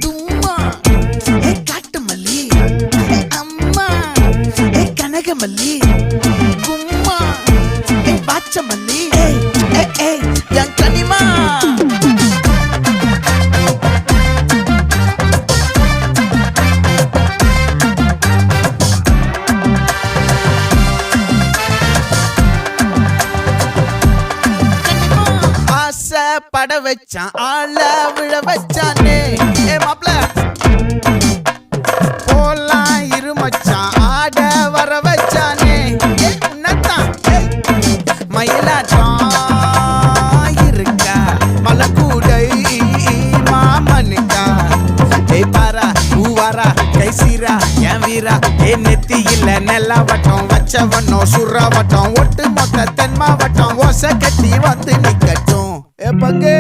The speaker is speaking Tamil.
தும்மா காட்டு மல்லி அம்மா கனகமல்லி கும்மா பாச்ச மல்லி என் கனிமா பட வச்சான் ஆள விழ வச்சானே மாப்ள போலாம் இருமச்சான் ஆட வர வச்சானே உன்னத்தான் மயிலாட்டம் இருக்கா மலக்கூடை மாமனுக்கா பாரா பூவாரா கைசீரா என் வீரா நெத்தி இல்ல நெல்லா வட்டம் வச்சவனும் சுறா வட்டம் ஒட்டு மொத்த தென் மாவட்டம் ஓசை கட்டி வந்து நிக்கட்டும் பங்கே